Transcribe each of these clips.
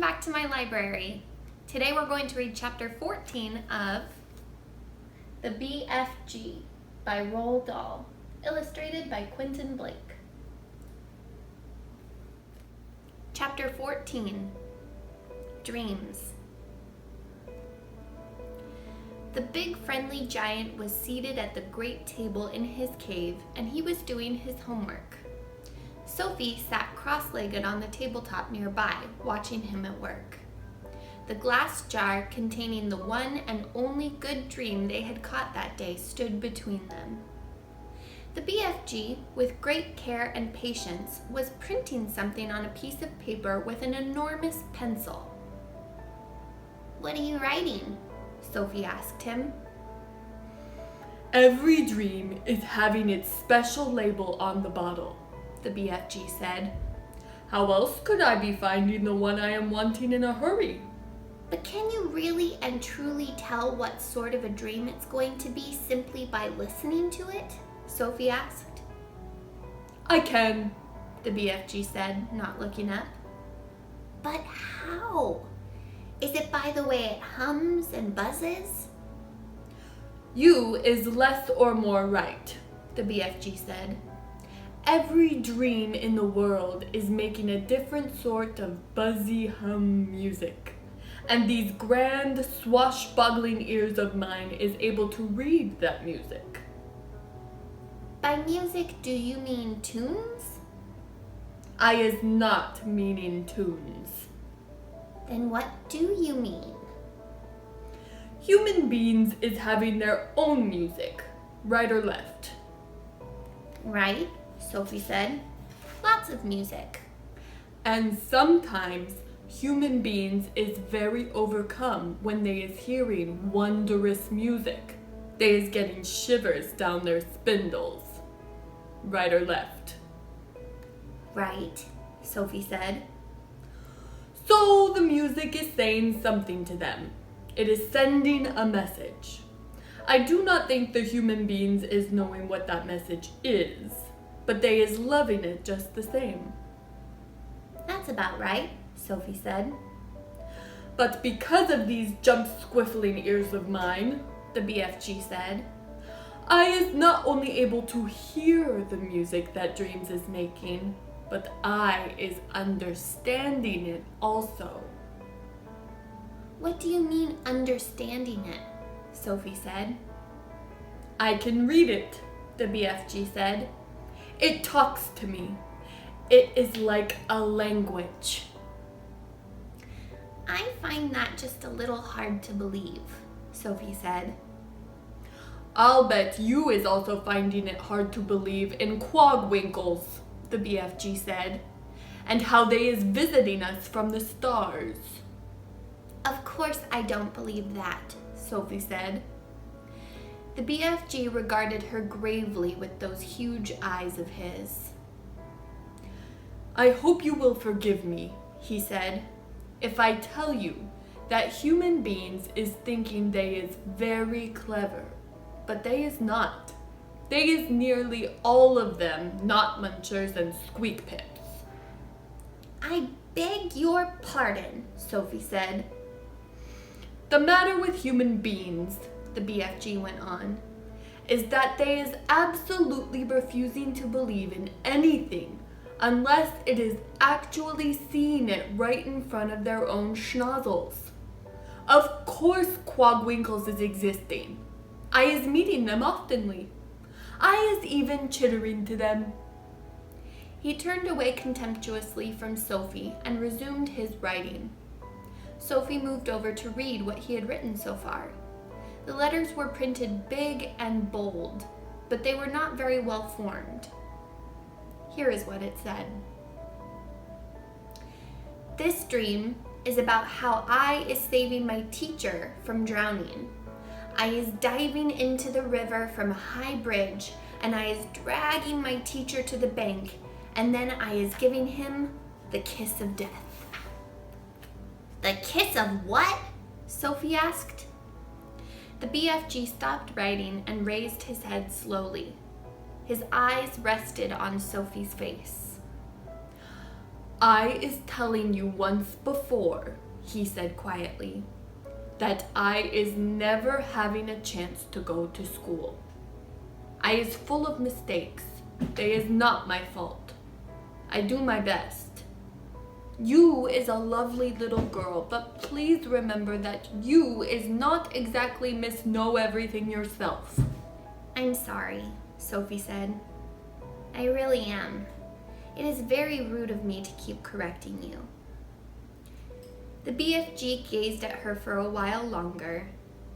back to my library. Today we're going to read chapter 14 of The BFG by Roald Dahl, illustrated by Quentin Blake. Chapter 14, Dreams. The big friendly giant was seated at the great table in his cave, and he was doing his homework. Sophie sat cross-legged on the tabletop nearby, watching him at work. The glass jar containing the one and only good dream they had caught that day stood between them. The BFG, with great care and patience, was printing something on a piece of paper with an enormous pencil. "What are you writing?" Sophie asked him. "Every dream is having its special label on the bottle," the BFG said. "How else could I be finding the one I am wanting in a hurry?" "But can you really and truly tell what sort of a dream it's going to be simply by listening to it?" Sophie asked. "I can," the BFG said, not looking up. "But how? Is it by the way it hums and buzzes?" "You is less or more right," the BFG said. "Every dream in the world is making a different sort of buzzy hum music, and these grand swashbuckling ears of mine is able to read that music." "By music, do you mean tunes?" "I is not meaning tunes." "Then what do you mean?" "Human beings is having their own music, right or left." "Right," Sophie said. "Lots of music." "And sometimes human beings is very overcome when they is hearing wondrous music. They is getting shivers down their spindles. Right or left?" "Right," Sophie said. "So the music is saying something to them. It is sending a message. I do not think the human beings is knowing what that message is, but they is loving it just the same." "That's about right," Sophie said. "But because of these jump-squiffling ears of mine," the BFG said, "I is not only able to hear the music that dreams is making, but I is understanding it also." "What do you mean understanding it?" Sophie said. "I can read it," the BFG said. "It talks to me. It is like a language." "I find that just a little hard to believe," Sophie said. "I'll bet you is also finding it hard to believe in quagwinkles," the BFG said, "and how they is visiting us from the stars." "Of course I don't believe that," Sophie said. The BFG regarded her gravely with those huge eyes of his. "I hope you will forgive me," he said, "if I tell you that human beings is thinking they is very clever, but they is not. They is nearly all of them not munchers and squeak pips." "I beg your pardon," Sophie said. "The matter with human beings," the BFG went on, "is that they is absolutely refusing to believe in anything unless it is actually seeing it right in front of their own schnozzles. Of course quagwinkles is existing. I is meeting them oftenly. I is even chittering to them." He turned away contemptuously from Sophie and resumed his writing. Sophie moved over to read what he had written so far. The letters were printed big and bold, but they were not very well formed. Here is what it said. "This dream is about how I is saving my teacher from drowning. I is diving into the river from a high bridge, and I is dragging my teacher to the bank, and then I is giving him the kiss of death." "The kiss of what?" Sophie asked. The BFG stopped writing and raised his head slowly. His eyes rested on Sophie's face. I is telling you once before, he said quietly, that I is never having a chance to go to school. I is full of mistakes. They is not my fault. I do my best. You is a lovely little girl, but please remember that you is not exactly Miss Know Everything yourself. I'm sorry, Sophie said. I really am. It is very rude of me to keep correcting you. The BFG gazed at her for a while longer,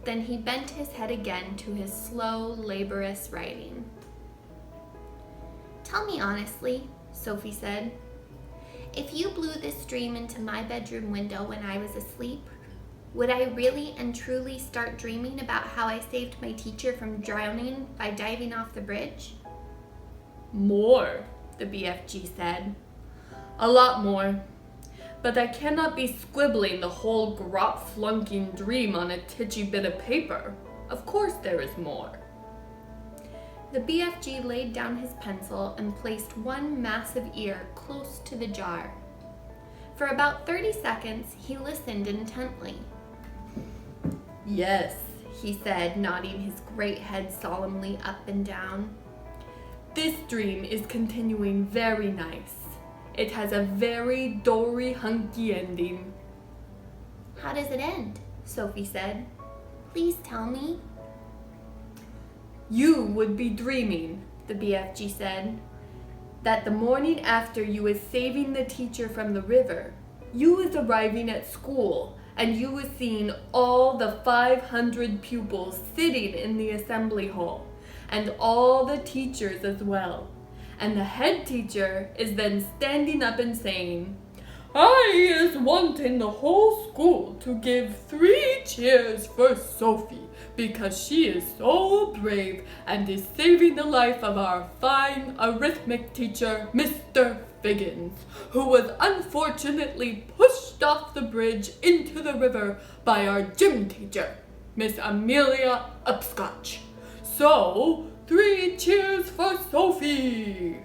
then he bent his head again to his slow, laborious writing. Tell me honestly, Sophie said. If you blew this dream into my bedroom window when I was asleep, would I really and truly start dreaming about how I saved my teacher from drowning by diving off the bridge? More, the BFG said. A lot more. But I cannot be squibbling the whole grot-flunking dream on a titchy bit of paper. Of course there is more. The BFG laid down his pencil and placed one massive ear close to the jar. For about 30 seconds, he listened intently. Yes, he said, nodding his great head solemnly up and down. This dream is continuing very nice. It has a very dory-hunky ending. How does it end? Sophie said. Please tell me. You would be dreaming, the BFG said, that the morning after you was saving the teacher from the river, you was arriving at school and you was seeing all the 500 pupils sitting in the assembly hall and all the teachers as well. And the head teacher is then standing up and saying, I is wanting the whole school to give 3 cheers for Sophie because she is so brave and is saving the life of our fine arithmetic teacher, Mr. Figgins, who was unfortunately pushed off the bridge into the river by our gym teacher, Miss Amelia Upscotch. So, 3 cheers for Sophie!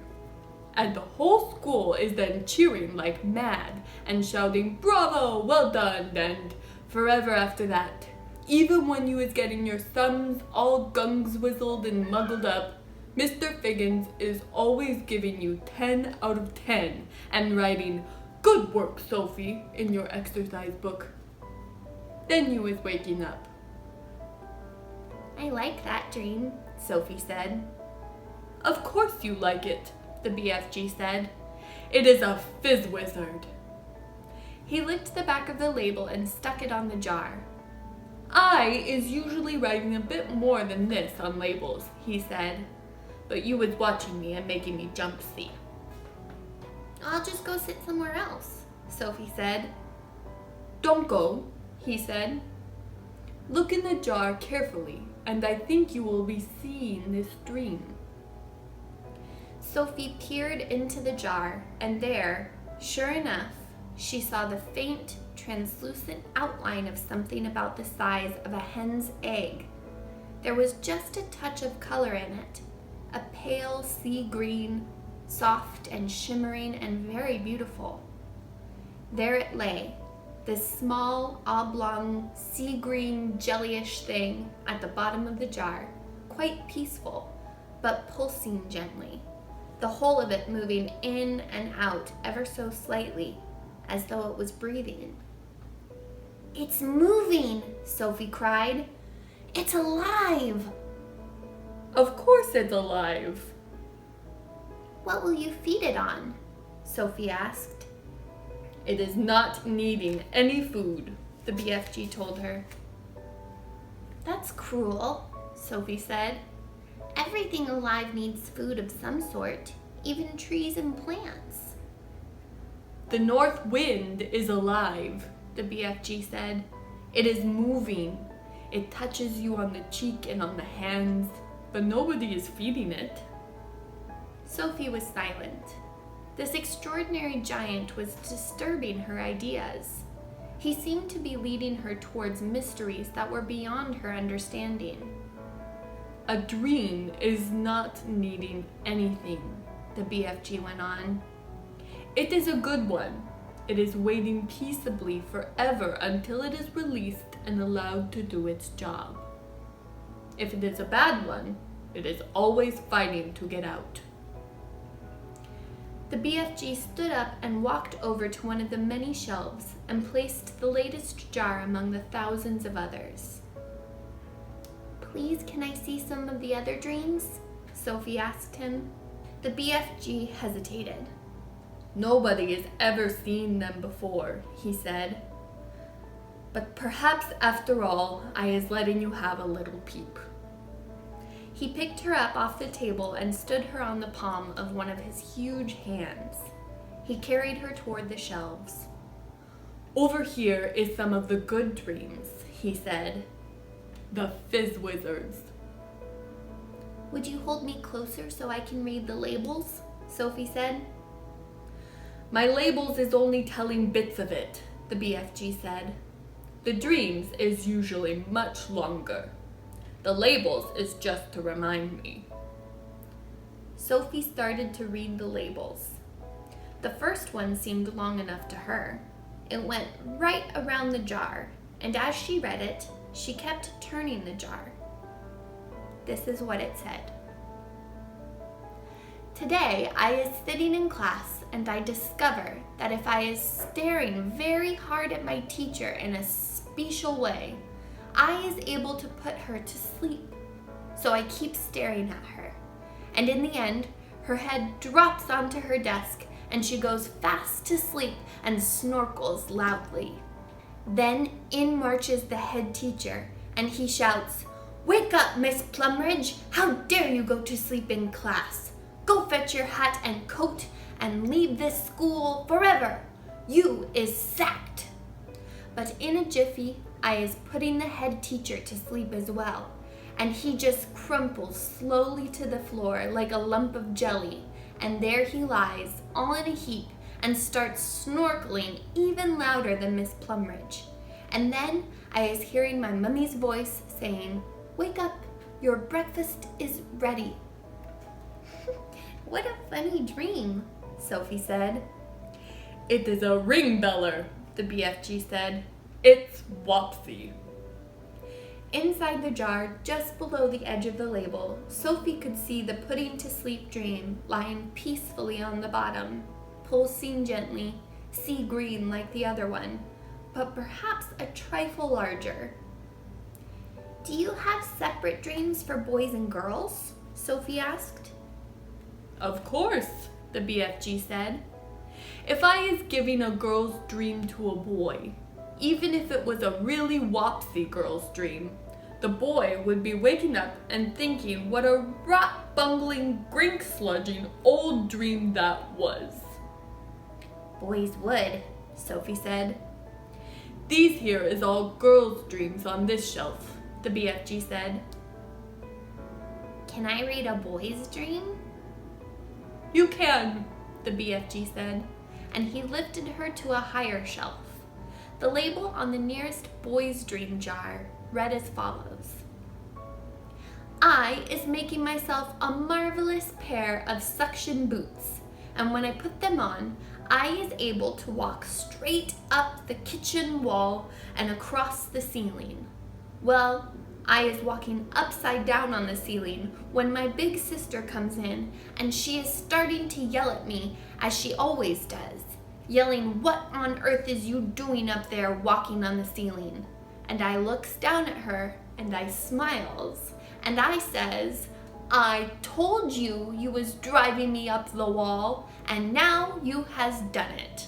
And the whole school is then cheering like mad and shouting, bravo, well done, and forever after that. Even when you is getting your sums all gungs whistled and muggled up, Mr. Figgins is always giving you 10 out of 10 and writing, good work, Sophie, in your exercise book. Then you is waking up. I like that dream, Sophie said. Of course you like it, the BFG said. It is a fizz wizard. He licked the back of the label and stuck it on the jar. I is usually writing a bit more than this on labels, he said, but you was watching me and making me jump, see. I'll just go sit somewhere else, Sophie said. Don't go, he said. Look in the jar carefully, and I think you will be seeing this dream. Sophie peered into the jar, and there, sure enough, she saw the faint, translucent outline of something about the size of a hen's egg. There was just a touch of color in it, a pale sea green, soft and shimmering and very beautiful. There it lay, this small, oblong, sea green, jellyish thing at the bottom of the jar, quite peaceful, but pulsing gently, the whole of it moving in and out ever so slightly, as though it was breathing. It's moving, Sophie cried. It's alive! Of course it's alive. What will you feed it on? Sophie asked. It is not needing any food, the BFG told her. That's cruel, Sophie said. Everything alive needs food of some sort, even trees and plants. The north wind is alive, the BFG said. It is moving. It touches you on the cheek and on the hands, but nobody is feeding it. Sophie was silent. This extraordinary giant was disturbing her ideas. He seemed to be leading her towards mysteries that were beyond her understanding. A dream is not needing anything, the BFG went on. It is a good one. It is waiting peaceably forever until it is released and allowed to do its job. If it is a bad one, it is always fighting to get out. The BFG stood up and walked over to one of the many shelves and placed the latest jar among the thousands of others. "Please, can I see some of the other dreams?" Sophie asked him. The BFG hesitated. "Nobody has ever seen them before," he said. "But perhaps after all, I is letting you have a little peep." He picked her up off the table and stood her on the palm of one of his huge hands. He carried her toward the shelves. "Over here is some of the good dreams," he said. "The Fizz Wizards." "Would you hold me closer so I can read the labels?" Sophie said. "My labels is only telling bits of it," the BFG said. "The dreams is usually much longer. The labels is just to remind me." Sophie started to read the labels. The first one seemed long enough to her. It went right around the jar, and as she read it, she kept turning the jar. This is what it said. "Today I is sitting in class and I discover that if I is staring very hard at my teacher in a special way, I is able to put her to sleep. So I keep staring at her, and in the end, her head drops onto her desk and she goes fast to sleep and snorkles loudly. Then in marches the head teacher and he shouts, 'Wake up, Miss Plumridge! How dare you go to sleep in class? Go fetch your hat and coat and leave this school forever. You is sacked.' But in a jiffy, I is putting the head teacher to sleep as well, and he just crumples slowly to the floor like a lump of jelly, and there he lies, all in a heap, and starts snorkeling even louder than Miss Plumridge. And then I is hearing my mummy's voice saying, 'Wake up, your breakfast is ready.'" "What a funny dream," Sophie said. "It is a ring beller," the BFG said. "It's Wopsy." Inside the jar, just below the edge of the label, Sophie could see the putting to sleep dream lying peacefully on the bottom, pulsing gently, sea green like the other one, but perhaps a trifle larger. "Do you have separate dreams for boys and girls?" Sophie asked. "Of course," the BFG said. "If I is giving a girl's dream to a boy, even if it was a really wopsy girl's dream, the boy would be waking up and thinking what a rot-bungling, grink-sludging old dream that was." "Boys would," Sophie said. "These here is all girls' dreams on this shelf," the BFG said. "Can I read a boy's dream?" "You can," the BFG said, and he lifted her to a higher shelf. The label on the nearest boy's dream jar read as follows: "I is making myself a marvelous pair of suction boots, and when I put them on, I is able to walk straight up the kitchen wall and across the ceiling. Well, I is walking upside down on the ceiling when my big sister comes in, and she is starting to yell at me as she always does, yelling, 'What on earth is you doing up there walking on the ceiling?' And I looks down at her and I smiles and I says, 'I told you you was driving me up the wall, and now you has done it.'"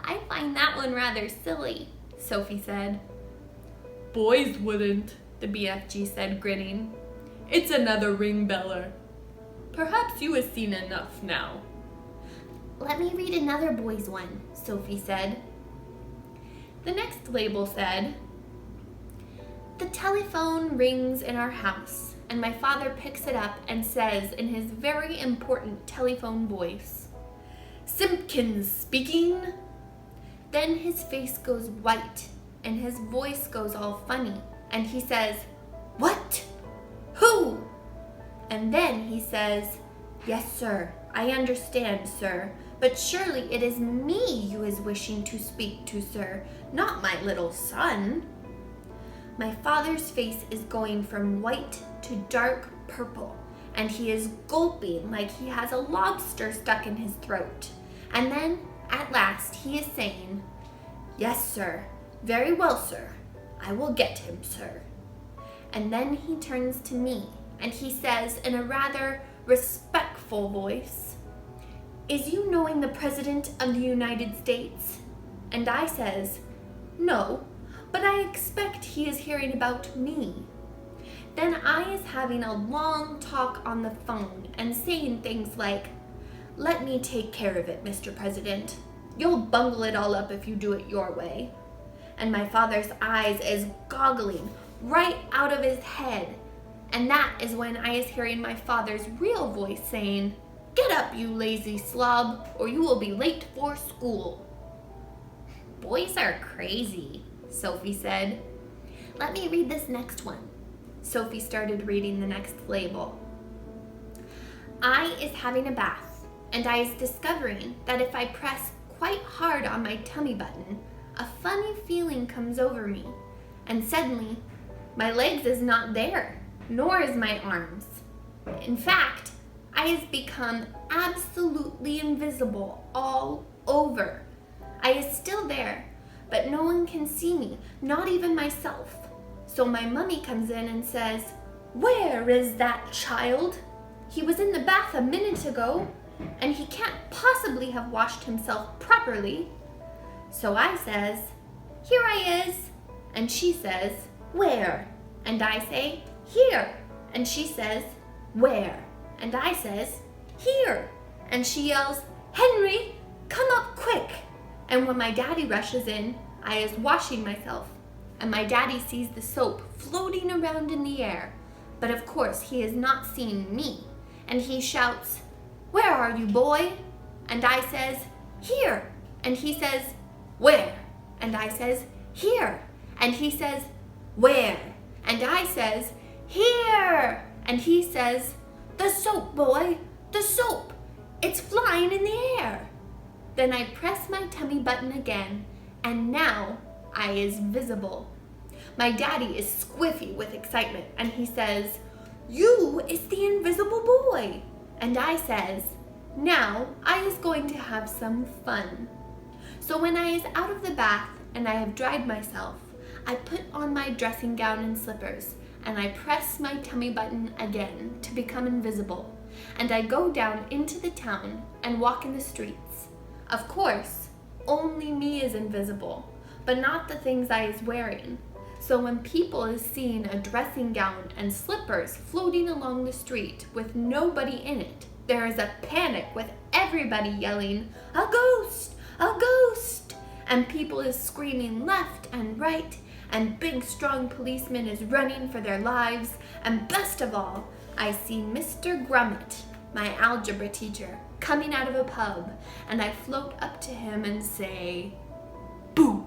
"I find that one rather silly," Sophie said. "Boys wouldn't," the BFG said, grinning. "It's another ring beller. Perhaps you has seen enough now." "Let me read another boy's one," Sophie said. The next label said, "The telephone rings in our house, and my father picks it up and says in his very important telephone voice, 'Simpkins speaking.' Then his face goes white, and his voice goes all funny, and he says, 'What? Who?' And then he says, 'Yes, sir, I understand, sir, but surely it is me you is wishing to speak to, sir, not my little son." My father's face is going from white to dark purple, and he is gulping like he has a lobster stuck in his throat. And then, at last, he is saying, "Yes, sir. Very well, sir. I will get him, sir." And then he turns to me, and he says in a rather respectful voice, "Is you knowing the President of the United States?" And I says, "No, but I expect he is hearing about me." Then I is having a long talk on the phone and saying things like, "Let me take care of it, Mr. President. You'll bungle it all up if you do it your way." And my father's eyes is goggling right out of his head. And that is when I is hearing my father's real voice saying, "Get up, you lazy slob, or you will be late for school." "Boys are crazy," Sophie said. "Let me read this next one." Sophie started reading the next label. I is having a bath, and I is discovering that if I press quite hard on my tummy button, a funny feeling comes over me, and suddenly my legs is not there, nor is my arms. In fact, I has become absolutely invisible all over. I is still there, but no one can see me, not even myself. So my mummy comes in and says, "Where is that child? He was in the bath a minute ago, and he can't possibly have washed himself properly." So I says, "Here I is." And she says, "Where?" And I say, "Here." And she says, "Where?" And I says, "Here." And she yells, "Henry, come up quick." And when my daddy rushes in, I is washing myself, and my daddy sees the soap floating around in the air. But of course he has not seen me, and he shouts, "Where are you, boy?" And I says, "Here." And he says, "Where?" And I says, "Here." And he says, "Where?" And I says, "Here." And he says, "The soap, boy, the soap. It's flying in the air." Then I press my tummy button again, and now I is visible. My daddy is squiffy with excitement, and he says, "You is the invisible boy." And I says, "Now I is going to have some fun." So when I is out of the bath and I have dried myself, I put on my dressing gown and slippers, and I press my tummy button again to become invisible, and I go down into the town and walk in the streets. Of course, only me is invisible, but not the things I is wearing. So when people is seeing a dressing gown and slippers floating along the street with nobody in it, there is a panic with everybody yelling, "A ghost! A ghost!" And people is screaming left and right, and big strong policemen is running for their lives, and best of all, I see Mr. Grummet, my algebra teacher, coming out of a pub, and I float up to him and say, "Boo!"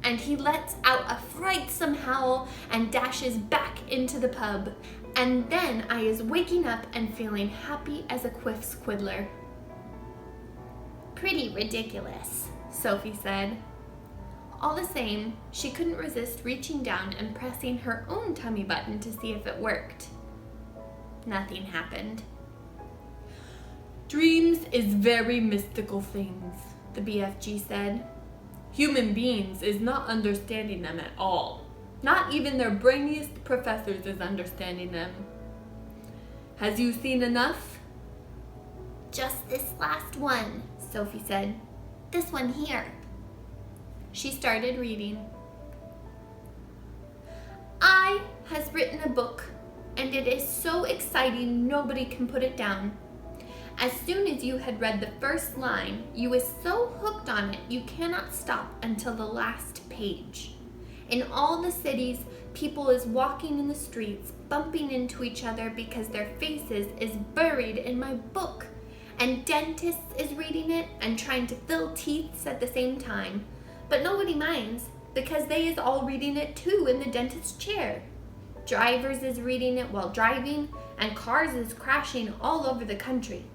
And he lets out a frightsome howl and dashes back into the pub, and then I is waking up and feeling happy as a quiff squiddler. "Pretty ridiculous," Sophie said. All the same, she couldn't resist reaching down and pressing her own tummy button to see if it worked. Nothing happened. "Dreams is very mystical things," the BFG said. "Human beings is not understanding them at all. Not even their brainiest professors is understanding them. Has you seen enough?" "Just this last one," Sophie said. "This one here." She started reading. "I has written a book, and it is so exciting nobody can put it down. As soon as you had read the first line, you is so hooked on it you cannot stop until the last page. In all the cities, people is walking in the streets, bumping into each other because their faces is buried in my book, and dentists is reading it and trying to fill teeths at the same time, but nobody minds because they is all reading it too in the dentist's chair. Drivers is reading it while driving, and cars is crashing all over the country.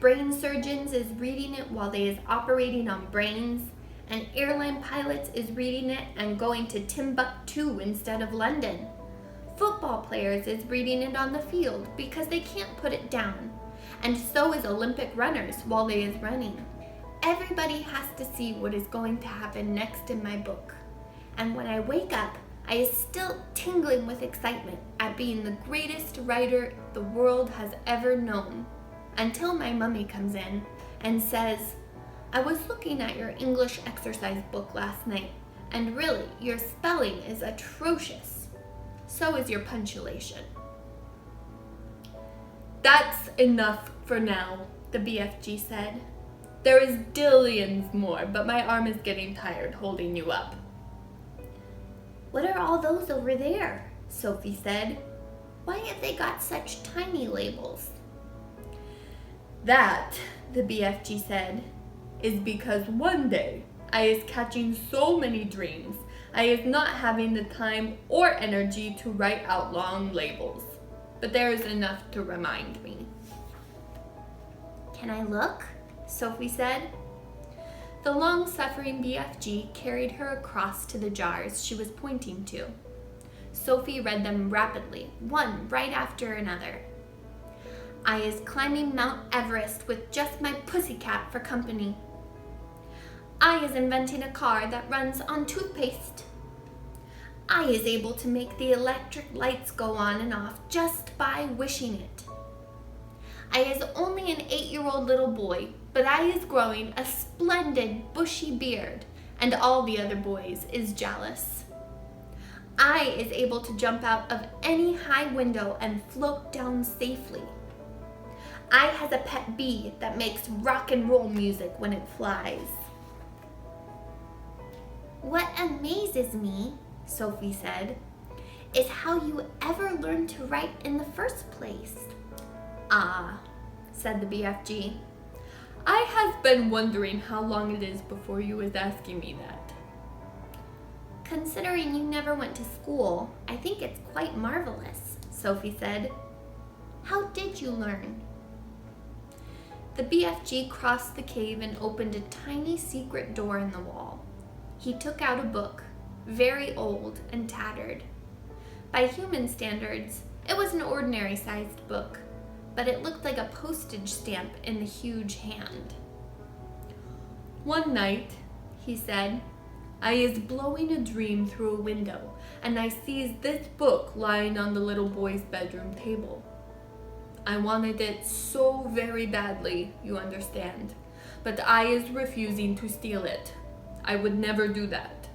Brain surgeons is reading it while they is operating on brains, and airline pilots is reading it and going to Timbuktu instead of London. Football players is reading it on the field because they can't put it down, and so is Olympic runners while they is running. Everybody has to see what is going to happen next in my book, and when I wake up, I is still tingling with excitement at being the greatest writer the world has ever known, until my mummy comes in and says, "I was looking at your English exercise book last night, and really, your spelling is atrocious. So is your punctuation." "That's enough for now," the BFG said. "There is dillions more, but my arm is getting tired holding you up." "What are all those over there?" Sophie said. "Why have they got such tiny labels?" "That," the BFG said, "is because one day I is catching so many dreams, I is not having the time or energy to write out long labels. But there is enough to remind me." "Can I look?" Sophie said. The long-suffering BFG carried her across to the jars she was pointing to. Sophie read them rapidly, one right after another. "I is climbing Mount Everest with just my pussycat for company. I is inventing a car that runs on toothpaste. I is able to make the electric lights go on and off just by wishing it. I is only an 8-year-old little boy, but I is growing a splendid bushy beard, and all the other boys is jealous. I is able to jump out of any high window and float down safely. I has a pet bee that makes rock and roll music when it flies." "What amazes me," Sophie said, "is how you ever learned to write in the first place." "Ah," said the BFG. "I has been wondering how long it is before you was asking me that." "Considering you never went to school, I think it's quite marvelous," Sophie said. "How did you learn?" The BFG crossed the cave and opened a tiny secret door in the wall. He took out a book, very old and tattered. By human standards, it was an ordinary-sized book, but it looked like a postage stamp in the huge hand. "One night," he said, "I is blowing a dream through a window, and I sees this book lying on the little boy's bedroom table. I wanted it so very badly, you understand, but I is refusing to steal it. I would never do that."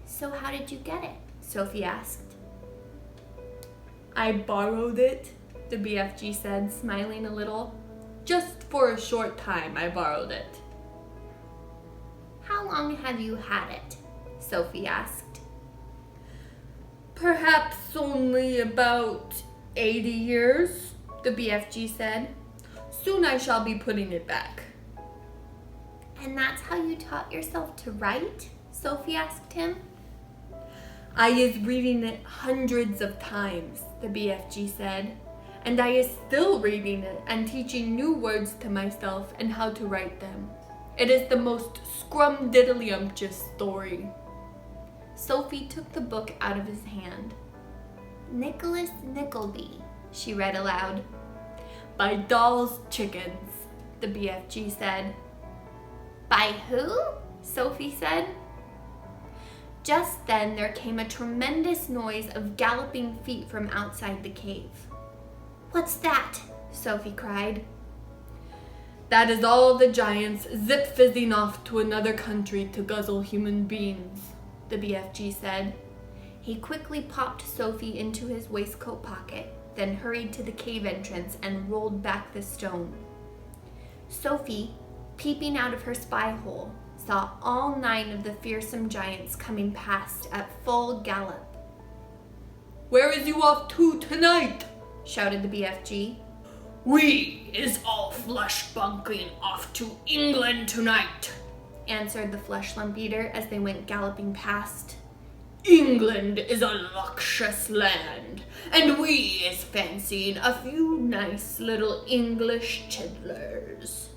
"So how did you get it?" Sophie asked. "I borrowed it," the BFG said, smiling a little. "Just for a short time I borrowed it." "How long have you had it?" Sophie asked. "Perhaps only about 80 years, the BFG said. "Soon I shall be putting it back." "And that's how you taught yourself to write?" Sophie asked him. "I is reading it hundreds of times," the BFG said, "and I is still reading it and teaching new words to myself and how to write them. It is the most scrum-diddly-umptious story." Sophie took the book out of his hand. "Nicholas Nickleby," she read aloud. "By Dahl's Chickens," the BFG said. "By who?" Sophie said. Just then there came a tremendous noise of galloping feet from outside the cave. "What's that?" Sophie cried. "That is all the giants zip-fizzing off to another country to guzzle human beings," the BFG said. He quickly popped Sophie into his waistcoat pocket, then hurried to the cave entrance and rolled back the stone. Sophie, peeping out of her spy hole, saw all 9 of the fearsome giants coming past at full gallop. "Where is you off to tonight?" shouted the BFG. "We is all flesh bunking off to England tonight," answered the flesh lump eater as they went galloping past. England is a luscious land, and we is fancying a few nice little English chidlers."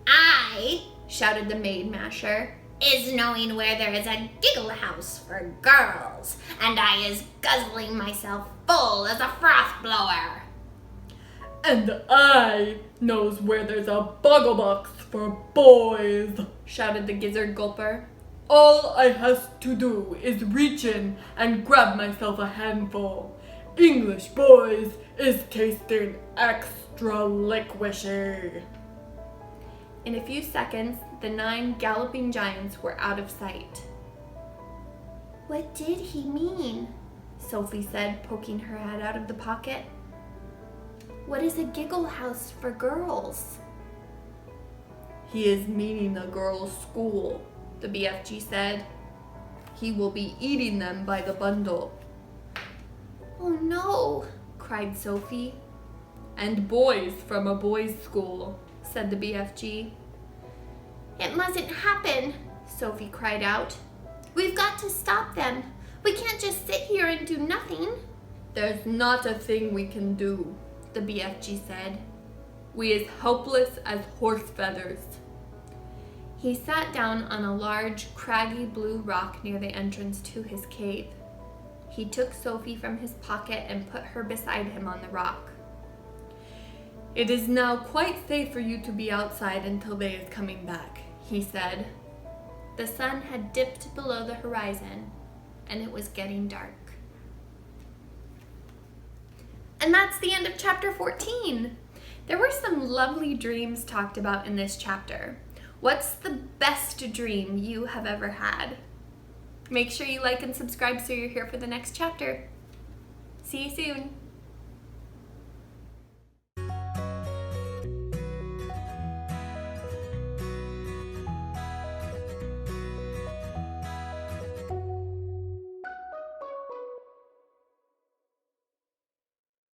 "I," shouted the maid masher, "is knowing where there is a giggle house for girls, and I is guzzling myself full as a froth blower." "And I knows where there's a boggle box for boys," shouted the gizzard gulper. "All I has to do is reach in and grab myself a handful. English boys is tasting extra liquishy." In a few seconds, the 9 galloping giants were out of sight. "What did he mean?" Sophie said, poking her head out of the pocket. "What is a giggle house for girls?" "He is meaning a girls' school," the BFG said. "He will be eating them by the bundle." "Oh no," cried Sophie. "And boys from a boys' school," said the BFG. "It mustn't happen," Sophie cried out. "We've got to stop them. We can't just sit here and do nothing." "There's not a thing we can do," the BFG said. "We is helpless as horse feathers." He sat down on a large, craggy blue rock near the entrance to his cave. He took Sophie from his pocket and put her beside him on the rock. "It is now quite safe for you to be outside until they is coming back," he said. The sun had dipped below the horizon, and it was getting dark. And that's the end of chapter 14. There were some lovely dreams talked about in this chapter. What's the best dream you have ever had? Make sure you like and subscribe so you're here for the next chapter. See you soon.